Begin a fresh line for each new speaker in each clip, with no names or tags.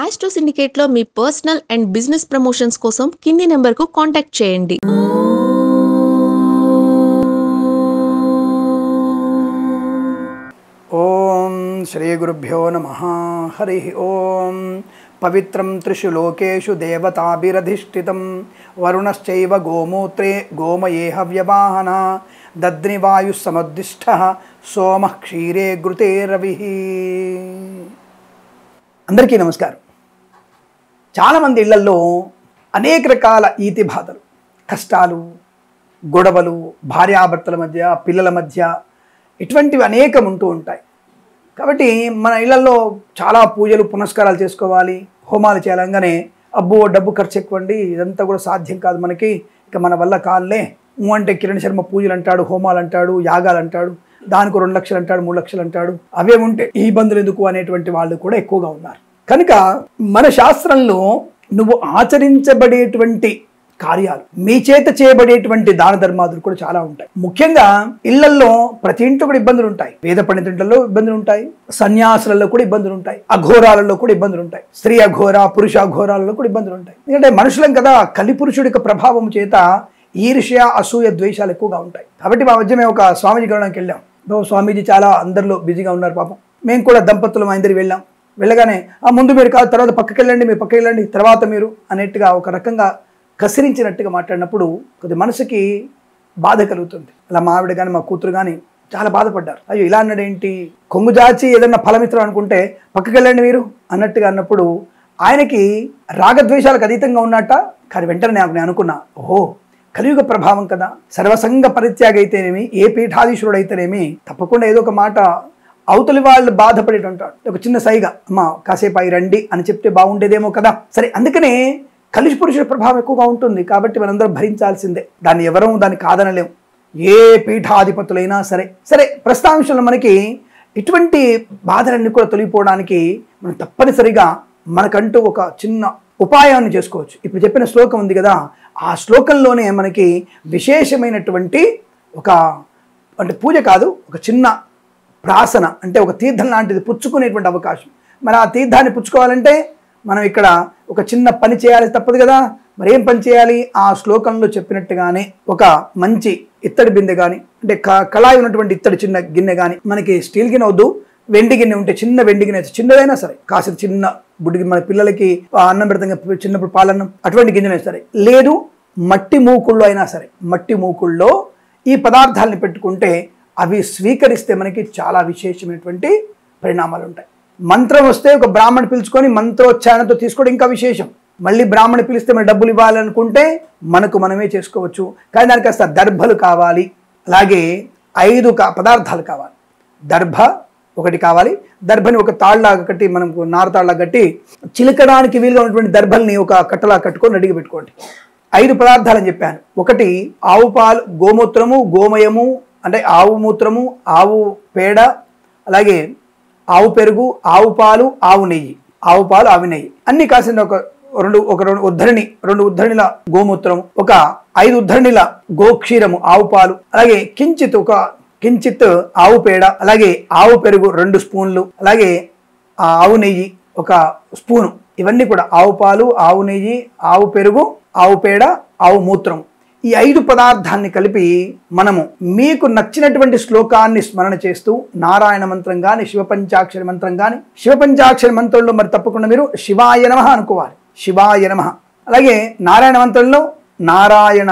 Astro సిండికేట్లో మీ personal and business promotions కోసం కింది నెంబర్కు కాంటాక్ట్ చేయండి.
ఓం శ్రీ గురుభ్యో నమః. హరి ఓం. పవిత్రం త్రిషు లోకేషు దేవతాభిరధిష్ఠితం వరుణశ్చైవ గోమూత్రే గోమయేహ వ్యవాహన దద్నివాయు సముద్దిష్ట సోమ క్షీరే ఘృతే రవి. అందరికీ నమస్కారం. చాలామంది ఇళ్లలో అనేక రకాల ఈతి బాధలు, కష్టాలు, గొడవలు, భార్యాభర్తల మధ్య, పిల్లల మధ్య ఇటువంటివి అనేకం ఉంటూ ఉంటాయి. కాబట్టి మన ఇళ్లలో చాలా పూజలు పునస్కారాలు చేసుకోవాలి, హోమాలు చేయాలంగానే అబ్బో డబ్బు ఖర్చు ఎక్కువండి, ఇదంతా కూడా సాధ్యం కాదు మనకి, ఇక మన వల్ల కాదులే అంటే కిరణ్ శర్మ పూజలు అంటాడు, హోమాలు అంటాడు, యాగాలు అంటాడు, దానికి 2 లక్షలు అంటాడు, 3 లక్షలు అంటాడు, అవే ఉంటే ఈ ఇబ్బందులు ఎందుకు అనేటువంటి వాళ్ళు కూడా ఎక్కువగా ఉన్నారు. కనుక మన శాస్త్రంలో నువ్వు ఆచరించబడేటువంటి కార్యాలు, మీ చేత చేయబడేటువంటి దాన ధర్మాదులు కూడా చాలా ఉంటాయి. ముఖ్యంగా ఇళ్లలో ప్రతి ఇంట్లో కూడా ఇబ్బందులు ఉంటాయి. వేద పండితులలో ఇబ్బందులు ఉంటాయి, సన్యాసులలో కూడా ఇబ్బందులు ఉంటాయి, అఘోరాలలో కూడా ఇబ్బందులు ఉంటాయి, స్త్రీ అఘోర పురుష అఘోరాలలో కూడా ఇబ్బందులు ఉంటాయి. ఎందుకంటే మనుషులం కదా, కలిపురుషుడి ప్రభావం చేత ఈర్ష్య, అసూయ, ద్వేషాలు ఎక్కువగా ఉంటాయి. కాబట్టి మా మధ్య మేము ఒక స్వామీజీ గౌరవానికి వెళ్ళాం. స్వామీజీ చాలా అందరిలో బిజీగా ఉన్నారు పాపం. మేము కూడా దంపతులు మా ఇద్దరు వెళ్ళాం. వెళ్ళగానే ముందు మీరు కాదు, తర్వాత పక్కకి వెళ్ళండి, మీరు పక్కకి వెళ్ళండి, తర్వాత మీరు అన్నట్టుగా ఒక రకంగా కసిరించినట్టుగా మాట్లాడినప్పుడు కొద్ది మనసుకి బాధ కలుగుతుంది. అలా మా ఆవిడ కానీ మా కూతురు కానీ చాలా బాధపడ్డారు. అయ్యో ఇలా అన్నాడేంటి, కొంగు జాచి ఏదన్నా ఫలమిత్రం అనుకుంటే పక్కకి వెళ్ళండి మీరు అన్నట్టుగా అన్నప్పుడు ఆయనకి రాగద్వేషాలకు అతీతంగా ఉన్నట్ట. కానీ వెంటనే నేను అనుకున్నా, ఓహో కలియుగ ప్రభావం కదా, సర్వసంగ పరిత్యాగ అయితేనేమి, ఏ పీఠాధీశ్వరుడు అయితేనేమి తప్పకుండా ఏదో ఒక మాట అవతలి వాళ్ళు బాధపడేటి ఉంటాడు. ఒక చిన్న సైగా అమ్మ కాసేపు అయి రండి అని చెప్తే బాగుండేదేమో కదా. సరే, అందుకనే కలిసి పురుషుల ప్రభావం ఎక్కువగా ఉంటుంది. కాబట్టి మనందరం భరించాల్సిందే, దాన్ని దాన్ని కాదనలేం, ఏ పీఠాధిపతులైనా సరే. సరే, ప్రస్తాంశంలో మనకి ఇటువంటి బాధలన్నీ కూడా తొలగిపోవడానికి మనం తప్పనిసరిగా మనకంటూ ఒక చిన్న ఉపాయాన్ని చేసుకోవచ్చు. ఇప్పుడు చెప్పిన శ్లోకం ఉంది కదా, ఆ శ్లోకంలోనే మనకి విశేషమైనటువంటి ఒక అంటే పూజ కాదు, ఒక చిన్న ప్రాసన, అంటే ఒక తీర్థం లాంటిది పుచ్చుకునేటువంటి అవకాశం. మరి ఆ తీర్థాన్ని పుచ్చుకోవాలంటే మనం ఇక్కడ ఒక చిన్న పని చేయాలి, తప్పదు కదా. మరి ఏం పని చేయాలి? ఆ శ్లోకంలో చెప్పినట్టుగానే ఒక మంచి ఇత్తడి బిందె కానీ, అంటే కళాయి ఉన్నటువంటి ఇత్తడి చిన్న గిన్నె కానీ, మనకి స్టీల్ గిన్నె వద్దు, వెండి గిన్నె ఉంటే చిన్న వెండి గిన్నె, చిన్నదైనా సరే, కాసిన చిన్న బుడ్డికి మన పిల్లలకి అన్నం పెడతాం చిన్నప్పుడు పాలన్నం, అటువంటి గిన్నె సరే, లేదు మట్టి మూకుళ్ళు అయినా సరే, మట్టి మూకుళ్ళలో ఈ పదార్థాలని పెట్టుకుంటే అవి స్వీకరిస్తే మనకి చాలా విశేషమైనటువంటి పరిణామాలు ఉంటాయి. మంత్రం వస్తే ఒక బ్రాహ్మణ్ పిలుచుకొని మంత్రోచ్చారణతో తీసుకోవడం ఇంకా విశేషం. మళ్ళీ బ్రాహ్మణ్ పిలిస్తే మన డబ్బులు ఇవ్వాలనుకుంటే మనకు మనమే చేసుకోవచ్చు. కానీ దానికి కాస్త దర్భలు కావాలి, అలాగే 5 పదార్థాలు కావాలి. దర్భ ఒకటి కావాలి. దర్భని ఒక తాళ్ళలాగా కట్టి, మనకు నారతాళ్ళగా కట్టి చిలకడానికి వీలుగా ఉన్నటువంటి దర్భల్ని ఒక కట్టలా కట్టుకొని రెడీగా పెట్టుకోండి. 5 పదార్థాలు అని చెప్పాను. ఒకటి ఆవు పాలు, గోమూత్రము, గోమయము అంటే ఆవు మూత్రము, ఆవు పేడ, అలాగే ఆవు పెరుగు, ఆవు పాలు, ఆవు నెయ్యి, ఆవు పాలు, ఆవు నెయ్యి అన్ని కాసిన ఒక 2 ఉద్ధరణిల గోమూత్రము, ఒక 5 ఉద్ధరణిల గోక్షీరము, ఆవు పాలు, అలాగే కించిత్ ఆవు పేడ, అలాగే ఆవు పెరుగు 2 స్పూన్లు, అలాగే ఆవు నెయ్యి 1 స్పూను. ఇవన్నీ కూడా ఆవు పాలు, ఆవు నెయ్యి, ఆవు పెరుగు, ఆవు పేడ, ఆవు మూత్రం, ఈ 5 పదార్థాన్ని కలిపి మనము మీకు నచ్చినటువంటి శ్లోకాన్ని స్మరణ చేస్తూ నారాయణ మంత్రం కానీ, శివపంచాక్షరి మంత్రం కానీ, శివపంచాక్షరి మంత్రంలో మరి తప్పకుండా మీరు శివాయ నమః అనుకోవాలి, శివాయ నమః. అలాగే నారాయణ మంత్రంలో నారాయణ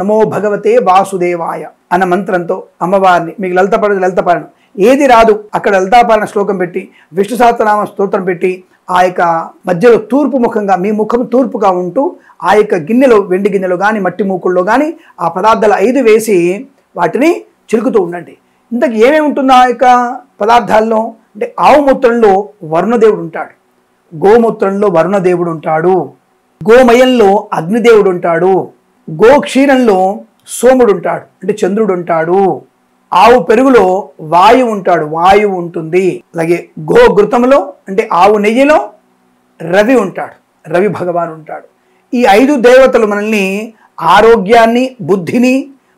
నమో భగవతే వాసుదేవాయ అన్న మంత్రంతో అమ్మవారిని, మీకు లలితపారాయణ ఏది రాదు అక్కడ లలితాపారాయణ శ్లోకం పెట్టి, విష్ణు సహస్రనామ స్తోత్రం పెట్టి, ఆ యొక్క మధ్యలో తూర్పు ముఖంగా, మీ ముఖం తూర్పుగా ఉంటూ ఆ యొక్క గిన్నెలో, వెండి గిన్నెలో కానీ, మట్టి మూకుల్లో కానీ ఆ పదార్థాలు 5 వేసి వాటిని చిలుకుతూ ఉండండి. ఇంతకు ఏమేమి ఉంటుందో ఆ యొక్క పదార్థాల్లో అంటే, ఆవు మూత్రంలో వరుణదేవుడు ఉంటాడు, గోమూత్రంలో వరుణదేవుడు ఉంటాడు, గోమయంలో అగ్నిదేవుడు ఉంటాడు, గోక్షీరంలో సోముడు ఉంటాడు అంటే చంద్రుడు ఉంటాడు, ఆవు పెరుగులో వాయువు ఉంటాడు, వాయువు ఉంటుంది, అలాగే గోఘృతంలో అంటే ఆవు నెయ్యిలో రవి ఉంటాడు, రవి భగవాన్ ఉంటాడు. ఈ 5 దేవతలు మనల్ని ఆరోగ్యాన్ని, బుద్ధిని,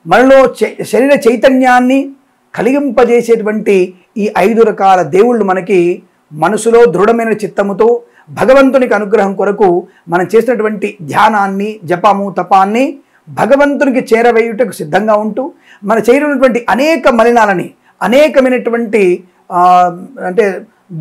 మనలో శరీర చైతన్యాన్ని కలిగింపజేసేటువంటి ఈ 5 రకాల దేవుళ్ళు మనకి మనసులో దృఢమైన చిత్తముతో భగవంతునికి అనుగ్రహం కొరకు మనం చేసినటువంటి ధ్యానాన్ని, జపము, తపాన్ని భగవంతునికి చేరవేయుటకు సిద్ధంగా ఉంటూ మన చేయనటువంటి అనేక మలినాలని, అనేకమైనటువంటి అంటే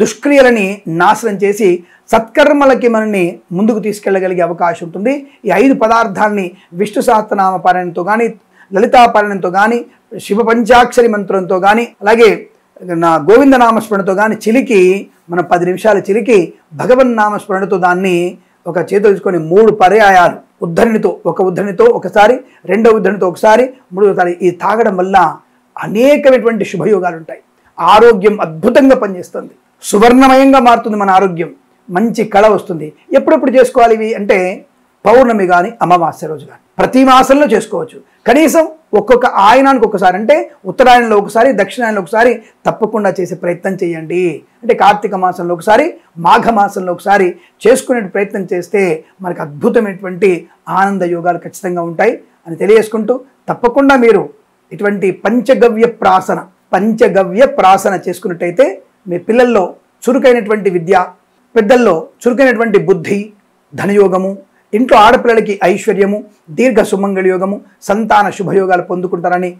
దుష్క్రియలని నాశనం చేసి సత్కర్మలకి మనల్ని ముందుకు తీసుకెళ్ళగలిగే అవకాశం ఉంటుంది. ఈ 5 పదార్థాలని విష్ణు సహస్రనామ పారాయణంతో కానీ, లలితా పారాయణంతో కానీ, శివ పంచాక్షరి మంత్రంతో కానీ, అలాగే నా గోవింద నామస్మరణతో కానీ చిలికి మనం 10 నిమిషాలు చిలికి భగవన్ నామస్మరణతో దాన్ని ఒక చేతులు తీసుకొని 3 పర్యాయాలు ఉద్ధరణితో, ఒక ఉద్ధరణితో ఒకసారి, 2వ ఉద్ధరణితో ఒకసారి, 3వసారి ఇది తాగడం వల్ల అనేకమైనటువంటి శుభయోగాలు ఉంటాయి. ఆరోగ్యం అద్భుతంగా పనిచేస్తుంది, సువర్ణమయంగా మారుతుంది మన ఆరోగ్యం, మంచి కళ వస్తుంది. ఎప్పుడెప్పుడు చేసుకోవాలి ఇవి అంటే పౌర్ణమి కానీ, అమావాస్య రోజు కానీ, ప్రతి మాసంలో చేసుకోవచ్చు. కనీసం ఒక్కొక్క ఆయనానికి ఒకసారి, అంటే ఉత్తరాయణంలో ఒకసారి, దక్షిణాయనంలో ఒకసారి తప్పకుండా చేసే ప్రయత్నం చేయండి. అంటే కార్తీక మాసంలో ఒకసారి, మాఘ మాసంలో ఒకసారి చేసుకునే ప్రయత్నం చేస్తే మనకు అద్భుతమైనటువంటి ఆనంద యోగాలు ఖచ్చితంగా ఉంటాయి అని తెలియజేసుకుంటూ, తప్పకుండా మీరు ఇటువంటి పంచగవ్య ప్రాసన చేసుకున్నట్టయితే మీ పిల్లల్లో చురుకైనటువంటి విద్య, పెద్దల్లో చురుకైనటువంటి బుద్ధి, ధనయోగము, ఇంట్లో ఆడపిల్లలకి ఐశ్వర్యము, దీర్ఘ సుమంగళ యోగము, సంతాన శుభయోగాలు పొందుకుంటారని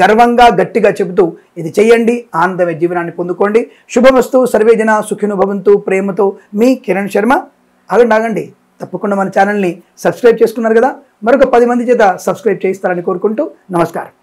గర్వంగా గట్టిగా చెబుతూ ఇది చేయండి, ఆనందమైన జీవనాన్ని పొందుకోండి. శుభమస్తు, సర్వే జన సుఖినో భవంతు. ప్రేమతో మీ కిరణ్ శర్మ. ఆగండి, తప్పకుండా మన ఛానల్ని సబ్స్క్రైబ్ చేసుకున్నారు కదా, మరొక 10 మంది చేత సబ్స్క్రైబ్ చేయిస్తారని కోరుకుంటూ నమస్కారం.